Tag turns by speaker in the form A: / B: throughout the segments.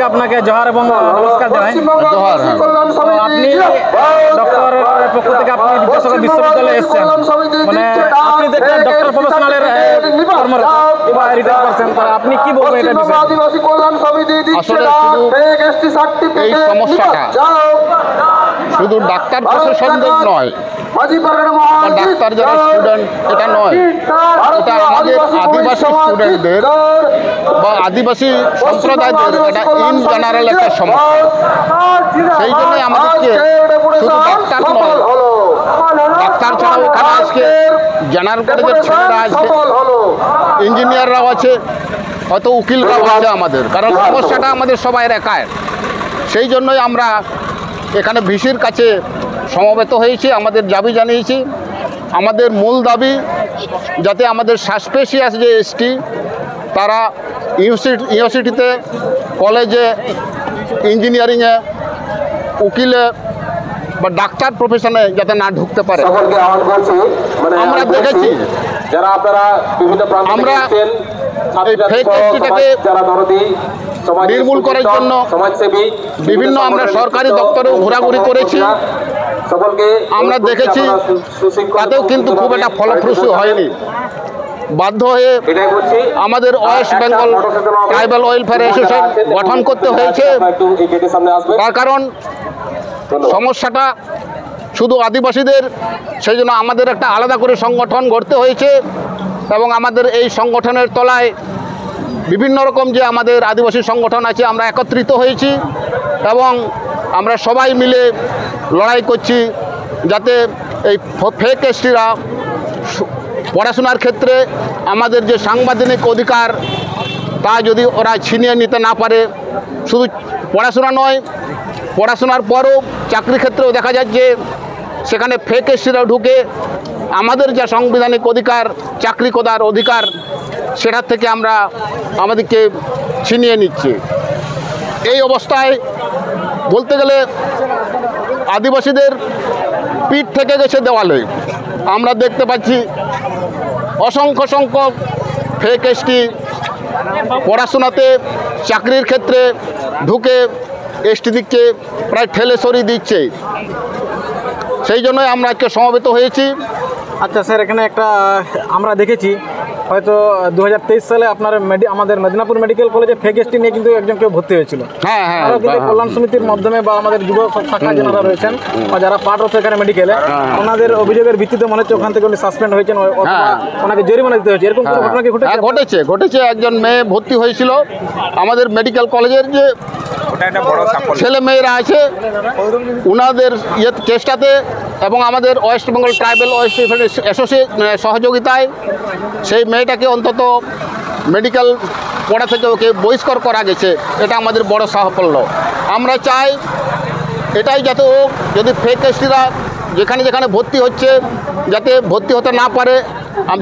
A: থেকে আপনাকে জোহার এবং নমস্কার জানাই।
B: জোহার।
A: আপনি ডক্টরের পক্ষ থেকে আপনি বিদ্যাসাগর বিশ্ববিদ্যালয়ে এসেছেন, মানে আপনি দেখছেন ডক্টর প্রফেশনালের কর্মরত বা রিটায়ার করছেন, আপনি কি বলবেন এটা বিষয়ে?
B: আসলে শুধু এই সমস্যাটা শুধু ডাক্তার প্রফেশনদের নয় বা ডাক্তার যারা স্টুডেন্ট এটা নয়, এটা আমাদের আদিবাসী স্টুডেন্টদের বা আদিবাসী সম্প্রদায়দের এটা ইন জেনারেল একটা সমস্যা। সেই জন্যই আমাদেরকে শুধু ডাক্তার নয়, ডাক্তার ছাড়াও এখানে আজকে জেনারেল কলেজের ছেলেরা আছে, ইঞ্জিনিয়াররাও আছে, হয়তো উকিলরাও আছে আমাদের, কারণ সমস্যাটা আমাদের সবাই একার। সেই জন্যই আমরা এখানে ভিসির কাছে সমবেত হয়েছি, আমাদের দাবি জানিয়েছি। আমাদের মূল দাবি যাতে আমাদের সাসপেশিয়াস যে এসটি তারা ইউনিভার্সিটিতে, কলেজে, ইঞ্জিনিয়ারিংয়ে, উকিলে বা ডাক্তার প্রফেশনে যাতে না ঢুকতে পারে। আমরা দেখেছি আমরা এই ফেক এসটিটাকে নির্মূল করার জন্য বিভিন্ন আমরা সরকারি দপ্তরেও ঘোরাঘুরি করেছি, আমরা দেখেছি তাতেও কিন্তু খুব একটা ফলপ্রসূ হয়নি। বাধ্য হয়ে আমাদের West Bengal tribal welfare association গঠন করতে হয়েছে। তার কারণ সমস্যাটা শুধু আদিবাসীদের, সেই জন্য আমাদের একটা আলাদা করে সংগঠন গড়তে হয়েছে এবং আমাদের এই সংগঠনের তলায় বিভিন্ন রকম যে আমাদের আদিবাসী সংগঠন আছে আমরা একত্রিত হয়েছি এবং আমরা সবাই মিলে লড়াই করছি যাতে এই ফেক এসটিরা পড়াশোনার ক্ষেত্রে আমাদের যে সাংবিধানিক অধিকার তা যদি ওরা ছিনিয়ে নিতে না পারে। শুধু পড়াশোনা নয়, পড়াশোনার পরও চাকরি ক্ষেত্রেও দেখা যাচ্ছে সেখানে ফেক এসটিরা ঢুকে আমাদের যা সাংবিধানিক অধিকার, চাকরি করার অধিকার, সেটার থেকে আমাদেরকে ছিনিয়ে নিচ্ছে। এই অবস্থায় বলতে গেলে আদিবাসীদের পিঠ থেকে গেছে দেওয়ালে। আমরা দেখতে পাচ্ছি অসংখ্য সংখ্যক ফেক এসটি পড়াশোনাতে, চাকরির ক্ষেত্রে ঢুকে এসটিদিকে প্রায় ঠেলে সরিয়ে দিচ্ছে। সেই জন্যই আমরা আজকে সমবেত হয়েছি।
A: আচ্ছা স্যার, এখানে একটা আমরা দেখেছি হয়তো 2023 সালে আপনার আমাদের মেদিনীপুর মেডিকেল কলেজে ফেক এসটি নিয়ে কিন্তু একজন কেউ ভর্তি হয়েছিল।
B: হ্যাঁ হ্যাঁ,
A: কিন্তু কল্যাণ সমিতির মাধ্যমে বা আমাদের যুব শাখা যারা রয়েছেন বা যারা পার্ট এখানে মেডিকেলে, ওনাদের অভিযোগের ভিত্তিতে মনে হচ্ছে ওখান থেকে উনি সাসপেন্ড হয়েছেন, ওনাকে জরিমানা দিতে হয়েছে। এরকম কোনো ঘটনা কি
B: ঘটেছে? একজন মেয়ে ভর্তি হয়েছিল আমাদের মেডিকেল কলেজের, যে ছেলে মেয়েরা আছে ওনাদের চেষ্টাতে এবং আমাদের ওয়েস্ট বেঙ্গল ট্রাইবাল অ্যাসোসিয়েশন সহযোগিতায় সেই মেয়েটাকে অন্তত মেডিকেল পড়া থেকে ওকে বহিষ্কার করা গেছে। এটা আমাদের বড় সাফল্য। আমরা চাই এটাই যাতে ও যদি ফেক এসটিরা যেখানে যেখানে ভর্তি হচ্ছে যাতে ভর্তি হতে না পারে,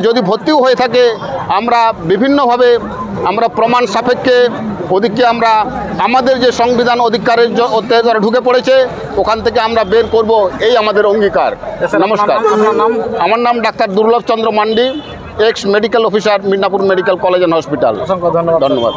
B: যদি ভর্তিও হয়ে থাকে আমরা বিভিন্নভাবে আমরা প্রমাণ সাপেক্ষে ওদিকে আমরা আমাদের যে সংবিধান অধিকারের যারা ঢুকে পড়েছে ওখান থেকে আমরা বের করব, এই আমাদের অঙ্গীকার। নমস্কার, আমার নাম doctor Durlabh Chandra Mandi, ex medical officer, Midnapore medical college and hospital.
A: অসংখ্য ধন্যবাদ।